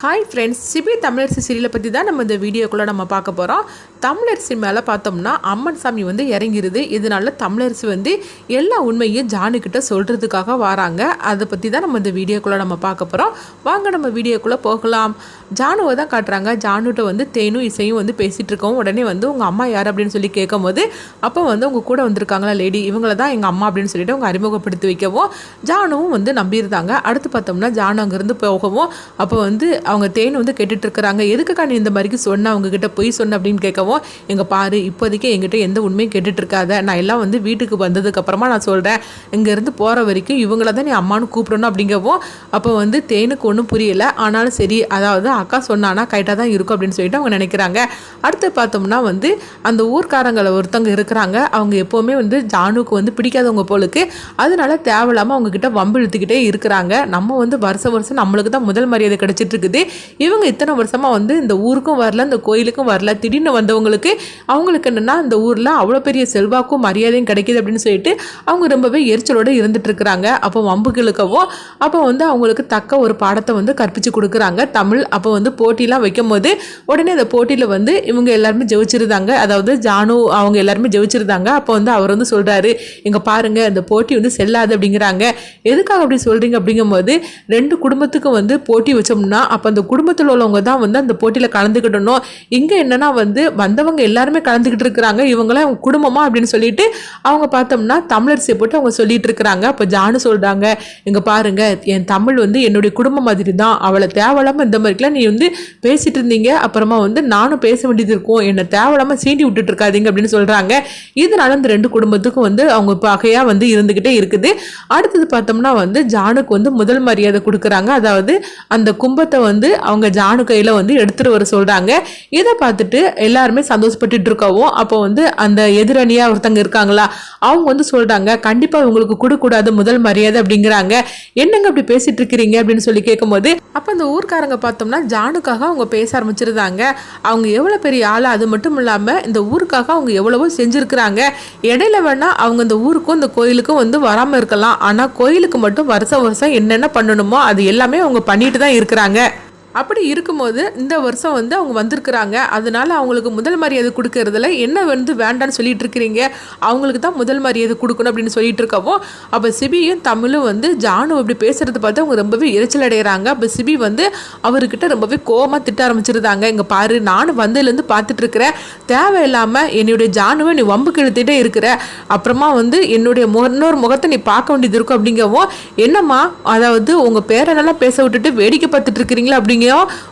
Hi friends, CP Tamilarasi சீரியலை பற்றி தான் நம்ம இந்த வீடியோக்குள்ளே நம்ம பார்க்க போகிறோம். தமிழரசி மேலே பார்த்தோம்னா அம்மன் சாமி வந்து இறங்கிடுது. இதனால தமிழரசி வந்து எல்லா உண்மையும் ஜானுக்கிட்ட சொல்கிறதுக்காக வராங்க. அதை பற்றி தான் நம்ம இந்த வீடியோக்குள்ளே நம்ம பார்க்க போகிறோம். வாங்க நம்ம வீடியோக்குள்ளே போகலாம். ஜானுவை தான் காட்டுறாங்க. ஜானுகிட்ட வந்து தேனும் இசையும் வந்து பேசிகிட்டு இருக்கோம். உடனே வந்து உங்கள் அம்மா யார் அப்படின்னு சொல்லி கேட்கும் போது அப்போ வந்து உங்கள் கூட வந்திருக்காங்களா லேடி, இவங்கள தான் எங்கள் அம்மா அப்படின்னு சொல்லிட்டு அவங்க அறிமுகப்படுத்தி வைக்கவும் ஜானுவும் வந்து நம்பியிருந்தாங்க. அடுத்து பார்த்தோம்னா ஜானு அங்கேருந்து போகவும் அப்போ வந்து அவங்க தேன் வந்து கேட்டுட்டு இருக்கிறாங்க. எதுக்குக்கா நீ இந்த மாதிரிக்கு சொன்ன, அவங்க கிட்ட போய் சொன்ன அப்படின்னு கேட்கவும், எங்க பாரு இப்போதைக்கு எங்கிட்ட எந்த உண்மையும் கேட்டுட்டு இருக்காத, நான் எல்லாம் வந்து வீட்டுக்கு வந்ததுக்கு அப்புறமா நான் சொல்றேன், இங்கேருந்து போற வரைக்கும் இவங்கள தான் நீ அம்மானு கூப்பிடணும் அப்படிங்கவும் அப்போ வந்து தேனுக்கு ஒன்றும் புரியல. ஆனாலும் சரி, அதாவது அக்கா சொன்னானா கரெக்டாக தான் இருக்கும் அப்படின்னு சொல்லிட்டு அவங்க நினைக்கிறாங்க. அடுத்து பார்த்தோம்னா வந்து அந்த ஊர்க்காரங்களை ஒருத்தவங்க இருக்கிறாங்க. அவங்க எப்போவுமே வந்து ஜானுக்கு வந்து பிடிக்காதவங்க போலுக்கு, அதனால தேவையில்லாமல் அவங்க கிட்ட வம்பு இழுத்துக்கிட்டே இருக்கிறாங்க. நம்ம வந்து வருஷம் வருஷம் நம்மளுக்கு தான் முதல் மரியாதை கிடைச்சிட்டு இருக்குது. இவங்க இத்தனை வருஷமாக வந்து இந்த ஊருக்கும் வரல, இந்த கோயிலுக்கும் வரல, திடீர்னு வந்தவங்களுக்கு அவங்களுக்கு என்னென்னா இந்த ஊரில் அவ்வளோ பெரிய செல்வாக்கும் மரியாதையும் கிடைக்கிது அப்படின்னு சொல்லிட்டு அவங்க ரொம்பவே எரிச்சலோடு இருந்துட்டு இருக்கிறாங்க. அப்போ வம்புக்கு இழுக்கவும் அப்போ வந்து அவங்களுக்கு தக்க ஒரு பாடத்தை வந்து கற்பித்து கொடுக்குறாங்க தமிழ். அப்போ வந்து போட்டிலாம் வைக்கும் போது உடனே அந்த போட்டியில் வந்து இவங்க எல்லாருமே ஜெயிச்சிருந்தாங்க. அதாவது ஜானு அவங்க எல்லாருமே ஜெயிச்சிருந்தாங்க. அப்போ வந்து அவர் வந்து சொல்கிறாரு, இங்கே பாருங்க இந்த போட்டி வந்து செல்லாது அப்படிங்கிறாங்க. எதுக்காக அப்படி சொல்கிறீங்க அப்படிங்கும்போது, ரெண்டு குடும்பத்துக்கும் வந்து போட்டி வச்சோம்னா அப்போ அந்த குடும்பத்தில் உள்ளவங்க தான் வந்து அந்த போட்டியில் கலந்துக்கிடணும். இங்கே என்னன்னா வந்து வந்தவங்க எல்லாருமே கலந்துக்கிட்டு இருக்கிறாங்க, இவங்களாம் அவங்க குடும்பமா அப்படின்னு சொல்லிட்டு அவங்க பார்த்தோம்னா தமிழரசியை போட்டு அவங்க சொல்லிட்டு இருக்கிறாங்க. அப்போ ஜானு சொல்கிறாங்க, இங்கே பாருங்க என் தமிழ் வந்து என்னுடைய குடும்பம் மாதிரி தான், அவளை தேவையில்லாமல் இந்த மாதிரிலாம் நீ வந்து பேசிட்டு இருந்தீங்க, அப்புறமா வந்து நானும் பேச வேண்டியது இருக்கும், என்னை தேவையில்லாமல் சீண்டி விட்டுட்டு இருக்காதீங்க அப்படின்னு சொல்கிறாங்க. இதனால இந்த ரெண்டு குடும்பத்துக்கும் வந்து அவங்க பகையாக வந்து இருந்துக்கிட்டே இருக்குது. அடுத்தது பார்த்தோம்னா வந்து ஜானுக்கு வந்து முதல் மரியாதை கொடுக்குறாங்க. அதாவது அந்த கும்பத்தை வந்து அவங்க ஜானு கையில் வந்து எடுத்துகிட்டு வர சொல்கிறாங்க. இதை பார்த்துட்டு எல்லாருமே சந்தோஷப்பட்டுட்டு இருக்கவும் அப்போ வந்து அந்த எதிரணியாக ஒருத்தங்க இருக்காங்களா அவங்க வந்து சொல்கிறாங்க, கண்டிப்பாக இவங்களுக்கு கொடுக்கூடாது முதல் மரியாதை அப்படிங்கிறாங்க. என்னங்க அப்படி பேசிட்டு இருக்கிறீங்க அப்படின்னு சொல்லி கேட்கும்போது அப்போ அந்த ஊர்க்காரங்க பார்த்தோம்னா ஜானுக்காக அவங்க பேச ஆரம்பிச்சிருந்தாங்க. அவங்க எவ்வளோ பெரிய ஆள், அது மட்டும் இல்லாமல் இந்த ஊருக்காக அவங்க எவ்வளவோ செஞ்சுருக்கிறாங்க. இடையில வேணா அவங்க இந்த ஊருக்கும் இந்த கோயிலுக்கும் வந்து வராமல் இருக்கலாம், ஆனால் கோயிலுக்கு மட்டும் வருஷம் வருஷம் என்னென்ன பண்ணணுமோ அது எல்லாமே அவங்க பண்ணிட்டு தான் இருக்கிறாங்க. அப்படி இருக்கும்போது இந்த வருஷம் வந்து அவங்க வந்திருக்கிறாங்க. அதனால அவங்களுக்கு முதல் மரியாதை கொடுக்கறதுல என்ன வந்து வேண்டான்னு சொல்லிட்டு இருக்கிறீங்க, அவங்களுக்கு தான் முதல் மரியாதை கொடுக்கணும் அப்படின்னு சொல்லிட்டு இருக்கவும் அப்போ சிபியும் தமிழும் வந்து ஜானு அப்படி பேசுறது பார்த்து அவங்க ரொம்பவே எரிச்சல் அடைகிறாங்க. அப்போ சிபி வந்து அவர்கிட்ட ரொம்பவே கோபமாக திட்ட ஆரம்பிச்சிருந்தாங்க. இங்கே பாரு, நானும் வந்ததுலேருந்து பார்த்துட்டு இருக்கிறேன், தேவையில்லாமல் என்னுடைய ஜானுவை நீ வம்பு கிழத்திட்டே இருக்கிற, அப்புறமா வந்து என்னுடைய இன்னொரு முகத்தை நீ பார்க்க வேண்டியது இருக்கும் அப்படிங்கவும், என்னம்மா அதாவது உங்கள் பேரனெல்லாம் பேச விட்டுட்டு வேடிக்கை பார்த்துட்டு இருக்கிறீங்களா அப்படிங்க.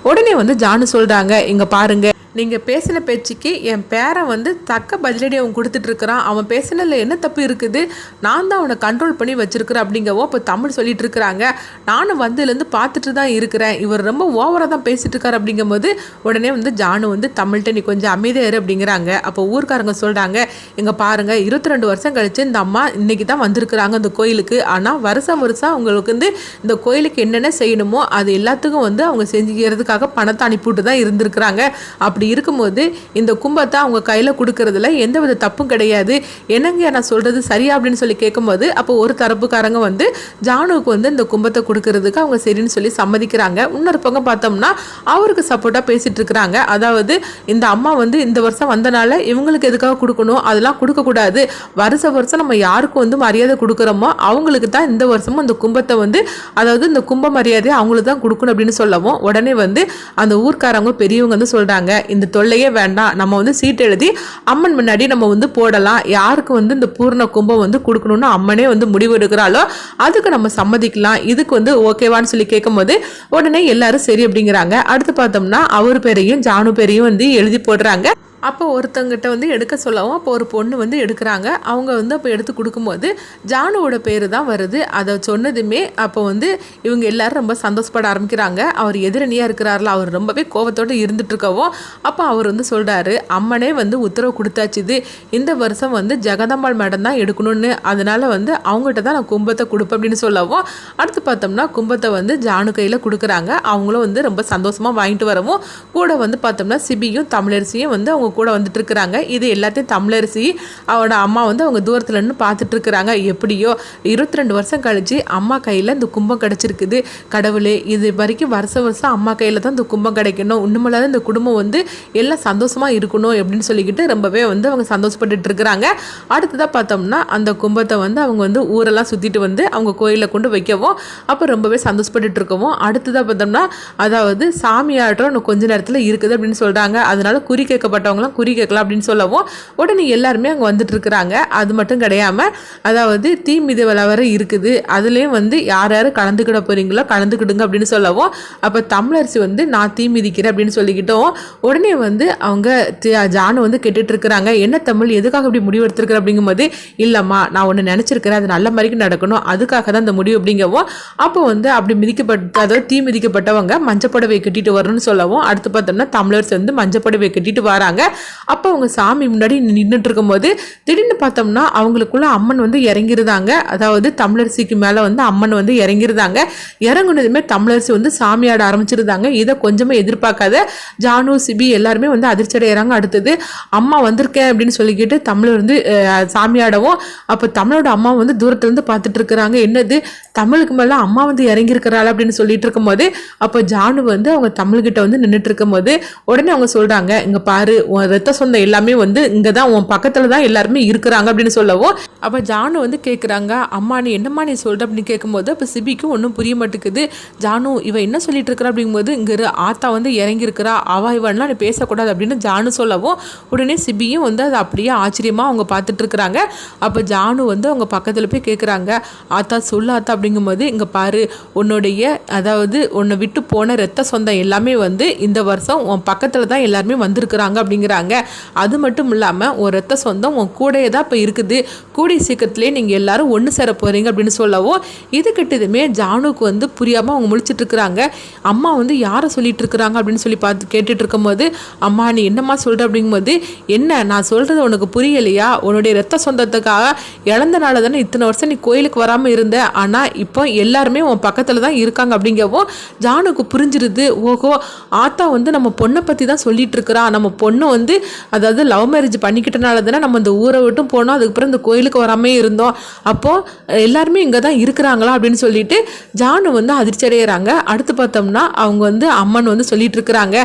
உடனே வந்து ஜானு சொல்றாங்க, இங்க பாருங்க, நீங்கள் பேசின பேச்சுக்கு என் பேரன் வந்து தக்க பதிலடி அவன் கொடுத்துட்ருக்கிறான், அவன் பேசினதில் என்ன தப்பு இருக்குது, நான் தான் அவனை கண்ட்ரோல் பண்ணி வச்சுருக்கிறேன் அப்படிங்கவோ இப்போ தமிழ் சொல்லிட்டு இருக்கிறாங்க. நானும் வந்ததுலேருந்து பார்த்துட்டு தான் இருக்கிறேன், இவர் ரொம்ப ஓவராக தான் பேசிகிட்டு இருக்காரு அப்படிங்கும்போது உடனே வந்து ஜானு வந்து தமிழ்கிட்ட நீ கொஞ்சம் அமைதியாக இரு அப்படிங்கிறாங்க. அப்போ ஊர்க்காரங்க சொல்கிறாங்க, இங்கே பாருங்கள் 22 வருஷம் கழிச்சு இந்த அம்மா இன்னைக்கு தான் வந்திருக்கிறாங்க இந்த கோயிலுக்கு, ஆனால் வருஷம் வருஷம் அவங்களுக்கு வந்து இந்த கோயிலுக்கு என்னென்ன செய்யணுமோ அது எல்லாத்துக்கும் வந்து அவங்க செஞ்சுக்கிறதுக்காக பணத்தை அனுப்பிவிட்டு தான் இருந்திருக்கிறாங்க. அப்படி இருக்கும்போது இந்த கும்பத்தை அவங்க கையில் கொடுக்கறதுல எந்தவித தப்பும் கிடையாது, என்னங்க நான் சொல்கிறது சரியா அப்படின்னு சொல்லி கேட்கும்போது அப்போ ஒரு தரப்புக்காரங்க வந்து ஜானுவுக்கு வந்து இந்த கும்பத்தை கொடுக்கறதுக்கு அவங்க சரின்னு சொல்லி சம்மதிக்கிறாங்க. இன்னொரு பக்கம் பார்த்தோம்னா அவருக்கு சப்போர்ட்டாக பேசிட்டு இருக்கிறாங்க. அதாவது இந்த அம்மா வந்து இந்த வருஷம் வந்தனால இவங்களுக்கு எதுக்காக கொடுக்கணும், அதெல்லாம் கொடுக்கக்கூடாது, வருஷம் நம்ம யாருக்கு வந்து மரியாதை கொடுக்குறோமோ அவங்களுக்கு தான் இந்த வருஷமும் இந்த கும்பத்தை வந்து அதாவது இந்த கும்ப மரியாதை அவங்களுக்கு தான் கொடுக்கணும் அப்படின்னு சொல்லவும் உடனே வந்து அந்த ஊர்க்காரங்க பெரியவங்க வந்து சொல்கிறாங்க, இந்த தொல்லையே வேண்டாம், நம்ம வந்து சீட் எழுதி அம்மன் முன்னாடி நம்ம வந்து போடலாம், யாருக்கு வந்து இந்த பூர்ண கும்பம் வந்து கொடுக்கணும்னு அம்மனே வந்து முடிவு எடுக்கிறாளோ அதுக்கு நம்ம சம்மதிக்கலாம், இதுக்கு வந்து ஓகேவான்னு சொல்லி கேட்கும்போது உடனே எல்லாரும் சரி அப்படிங்கிறாங்க. அடுத்து பார்த்தோம்னா அவர் பேரையும் ஜானு பேரையும் வந்து எழுதி போடுறாங்க. அப்போ ஒருத்தங்கிட்ட வந்து எடுக்க சொல்லவும் அப்போ ஒரு பொண்ணு வந்து எடுக்கிறாங்க. அவங்க வந்து அப்போ எடுத்து கொடுக்கும்போது ஜானுவோட பேர் தான் வருது. அதை சொன்னதுமே அப்போ வந்து இவங்க எல்லாரும் ரொம்ப சந்தோஷப்பட ஆரம்பிக்கிறாங்க. அவர் எதிரணியாக இருக்கிறாரில்ல, அவர் ரொம்பவே கோபத்தோடு இருந்துட்டு இருக்கவும் அப்போ அவர் வந்து சொல்கிறாரு, அம்மனே வந்து உத்தரவு கொடுத்தாச்சுது, இந்த வருஷம் வந்து ஜெகதம்பாள் மேடம் தான் எடுக்கணும்னு, அதனால வந்து அவங்ககிட்ட தான் நான் கும்பத்தை கொடுப்பேன் அப்படின்னு சொல்லவும் அடுத்து பார்த்தோம்னா கும்பத்தை வந்து ஜானு கையில் கொடுக்குறாங்க. அவங்களும் வந்து ரொம்ப சந்தோஷமாக வாங்கிட்டு வரவும் கூட வந்து பார்த்தோம்னா சிபியும் தமிழரசியும் வந்து அவங்க அவங்க கூட வந்துட்டு இருக்கிறாங்க. இது எல்லாத்தையும் தமிழரசி அவனோட அம்மா வந்து அவங்க தூரத்தில் நின்று பார்த்துட்டு இருக்கிறாங்க. எப்படியோ 22 வருஷம் கழிச்சு அம்மா கையில் இந்த கும்பம் கிடச்சிருக்குது. கடவுளே, இது வரைக்கும் வருஷம் வருஷம் அம்மா கையில் தான் இந்த கும்பம் கிடைக்கணும், இன்னுமில்லாத இந்த குடும்பம் வந்து எல்லாம் சந்தோஷமாக இருக்கணும் அப்படின்னு சொல்லிக்கிட்டு ரொம்பவே வந்து அவங்க சந்தோஷப்பட்டுட்டு இருக்கிறாங்க. அடுத்ததாக பார்த்தோம்னா அந்த கும்பத்தை வந்து அவங்க வந்து ஊரெல்லாம் சுற்றிட்டு வந்து அவங்க கோயிலில் கொண்டு வைக்கவும் அப்போ ரொம்பவே சந்தோஷப்பட்டுட்டு இருக்கவும், அடுத்ததாக பார்த்தோம்னா அதாவது சாமியாட்டம் இன்னும் கொஞ்ச நேரத்தில் இருக்குது அப்படின்னு சொல்கிறாங்க. அதனால குறி கேட்கப்பட்டவங்களாம் குறி கேட்கலாம் அப்படின்னு சொல்லவும் உடனே எல்லாருமே அங்கே வந்துட்டு இருக்கிறாங்க. அது மட்டும் கிடையாமல் அதாவது தீ மிதிவலை வர இருக்குது, அதுலேயும் வந்து யார் யார் கலந்துக்கிட போகிறீங்களோ கலந்துக்கிடுங்க அப்படின்னு சொல்லவும் அப்போ தமிழரசி வந்து நான் தீ மிதிக்கிறேன் அப்படின்னு சொல்லிக்கிட்டோம். உடனே வந்து அவங்க ஜானு வந்து கேட்டுட்டு இருக்கிறாங்க, என்ன தமிழ் எதுக்காக இப்படி முடிவு எடுத்திருக்கிற அப்படிங்கும்போது, இல்லைம்மா நான் ஒன்று நினச்சிருக்கிறேன், அது நல்ல மாதிரிக்கு நடக்கணும், அதுக்காக தான் இந்த முடிவு அப்படிங்கவும் அப்போ வந்து அப்படி மிதிக்கப்பட்ட அதாவது தீ மிதிக்கப்பட்டவங்க மஞ்சப்படவை கட்டிட்டு வரணும்னு சொல்லவும் அடுத்து பார்த்தோம்னா தமிழரசி வந்து மஞ்சப்படவை கட்டிட்டு வராங்க. அப்போ அவங்க சாமி முன்னாடி நின்றுட்டு இருக்கும்போது திடீர்னு பார்த்தோம்னா அவங்களுக்குள்ள அம்மன் வந்து இறங்கிருந்தாங்க. அதாவது தமிழரசிக்கு மேலே வந்து அம்மன் வந்து இறங்கிருந்தாங்க. இறங்குனதுமே தமிழரசி வந்து சாமியாட ஆரம்பிச்சிருந்தாங்க. இதை கொஞ்சமே எதிர்பார்க்காத ஜானு சிபி எல்லாருமே வந்து அதிர்ச்சி அடைகிறாங்க. அடுத்தது அம்மா வந்திருக்கேன் அப்படின்னு சொல்லிக்கிட்டு தமிழர் வந்து சாமியாடவும் அப்போ தமிழோட அம்மா வந்து தூரத்துலேருந்து பார்த்துட்டு இருக்கிறாங்க. என்னது தமிழுக்கு மேலே அம்மா வந்து இறங்கியிருக்கிறாள் அப்படின்னு சொல்லிட்டு இருக்கும்போது அப்போ ஜானு வந்து அவங்க தமிழ்கிட்ட வந்து நின்றுட்டு இருக்கும்போது உடனே அவங்க சொல்கிறாங்க, இங்கே பாரு உன் ரத்த சொந்தம் எல்லாமே வந்து இங்கே தான் உன் பக்கத்தில் தான் எல்லாருமே இருக்கிறாங்க அப்படின்னு சொல்லவும் அப்போ ஜானு வந்து கேட்குறாங்க, அம்மா நீ என்னம்மா நீ சொல்கிற அப்படின்னு கேட்கும்போது அப்போ சிபிக்கும் ஒன்றும் புரிய மாட்டேங்குது. ஜானு இவ என்ன சொல்லிட்டு இருக்கிறா அப்படிங்கும்போது இங்கே ஆத்தா வந்து இறங்கியிருக்கிறா, இவன்லாம் நீ பேசக்கூடாது அப்படின்னு ஜானு சொல்லவும் உடனே சிபியும் வந்து அதை அப்படியே ஆச்சரியமாக அவங்க பார்த்துட்டு இருக்கிறாங்க. அப்போ ஜானு வந்து அவங்க பக்கத்தில் போய் கேட்குறாங்க, ஆத்தா சொல்லு ஆத்தா அப்படிங்கும்போது இங்கே பாரு உன்னுடைய அதாவது உன்னை விட்டு போன ரத்த சொந்தம் எல்லாமே வந்து இந்த வருஷம் உன் பக்கத்தில் தான் எல்லாருமே வந்திருக்கிறாங்க அப்படிங்கிறாங்க. அது மட்டும் இல்லாமல் உன் ரத்த சொந்தம் உன் கூடையே தான் இப்போ இருக்குது, கூடிய சீக்கிரத்திலே நீங்கள் எல்லாரும் ஒன்று சேர போகிறீங்க அப்படின்னு சொல்லவும் இது கிட்டதுமே ஜானுக்கு வந்து புரியாமல் அவங்க முழிச்சிட்டு இருக்கிறாங்க. அம்மா வந்து யாரை சொல்லிட்டு இருக்கிறாங்க அப்படின்னு சொல்லி பார்த்து கேட்டுட்டு இருக்கும்போது, அம்மா நீ என்னம்மா சொல்கிற அப்படிங்கும்போது, என்ன நான் சொல்கிறது உனக்கு புரியலையா, உன்னுடைய ரத்த சொந்தத்துக்காக இழந்தனால தானே இத்தனை வருஷம் நீ கோயிலுக்கு வராமல் இருந்த, ஆனால் இப்போ எல்லாருமே உன் பக்கத்தில் தான் இருக்காங்க அப்படிங்கவும் ஜானுக்கு புரிஞ்சிருது. ஓஹோ, ஆத்தா வந்து நம்ம பொண்ணை பற்றி தான் சொல்லிட்டு இருக்கிறா, நம்ம பொண்ணு வந்து அதாவது லவ் மேரேஜ் பண்ணிக்கிட்டனால தானே நம்ம இந்த ஊரை விட்டும் போனோம், அதுக்கப்புறம் இந்த கோயிலுக்கு வராமே இருந்தோம், அப்போது எல்லாருமே இங்கே தான் இருக்கிறாங்களா அப்படின்னு சொல்லிட்டு ஜானு வந்து அதிர்ச்சி அடைகிறாங்க. அடுத்து பார்த்தோம்னா அவங்க வந்து அம்மன் வந்து சொல்லிட்டு இருக்கிறாங்க,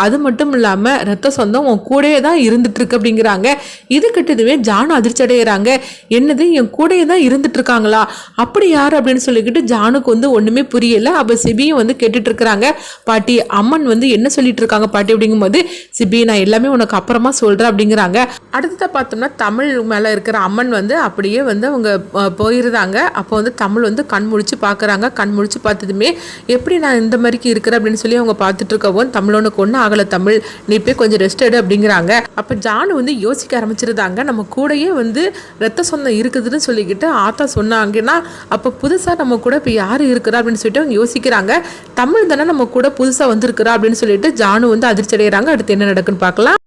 அது மட்டும் இல்லாமல் ரத்த சொந்தம் உன் கூடயே தான் இருந்துட்டு இருக்கு அப்படிங்கிறாங்க. இது கிட்டதுமே ஜானு அதிர்ச்சி அடைகிறாங்க. என்னது என் கூடயே தான் இருந்துட்டு இருக்காங்களா, அப்படி யார் அப்படின்னு சொல்லிக்கிட்டு ஜானுக்கு வந்து ஒன்றுமே புரியல. அப்போ சிபியும் வந்து கேட்டுட்டு இருக்கிறாங்க, பாட்டி அம்மன் வந்து என்ன சொல்லிட்டு இருக்காங்க பாட்டி அப்படிங்கும்போது, சிபி நான் எல்லாமே உனக்கு அப்புறமா சொல்கிறேன் அப்படிங்கிறாங்க. அடுத்ததாக பார்த்தோம்னா தமிழ் மேலே இருக்கிற அம்மன் வந்து அப்படியே வந்து அவங்க போயிருந்தாங்க. அப்போ வந்து தமிழ் வந்து கண் முழிச்சு பார்க்குறாங்க. கண் முழிச்சு பார்த்ததுமே எப்படி நான் இந்த மாதிரிக்கு இருக்கிறேன் அப்படின்னு சொல்லி அவங்க பார்த்துட்டு இருக்கவும், தமிழனுக்கு ஒன்றும் ஆகலை தமிழ், நீ போய் கொஞ்சம் ரெஸ்ட் எடு அப்படிங்கிறாங்க. அப்போ ஜானு வந்து யோசிக்க ஆரம்பிச்சிருந்தாங்க, நம்ம கூடயே வந்து ரத்த சொந்தம் இருக்குதுன்னு சொல்லிக்கிட்டு ஆத்தா சொன்னாங்கன்னா அப்போ புதுசாக நம்ம கூட இப்போ யார் இருக்கிறா அப்படின்னு சொல்லிட்டு அவங்க யோசிக்கிறாங்க. தமிழ் தானே நம்ம கூட புதுசாக வந்திருக்கிறா அப்படின்னு சொல்லிட்டு ஜானு வந்து அதிர்ச்சி அடைகிறாங்க. அடுத்து என்ன நடக்குன்னு பார்க்கலாம்.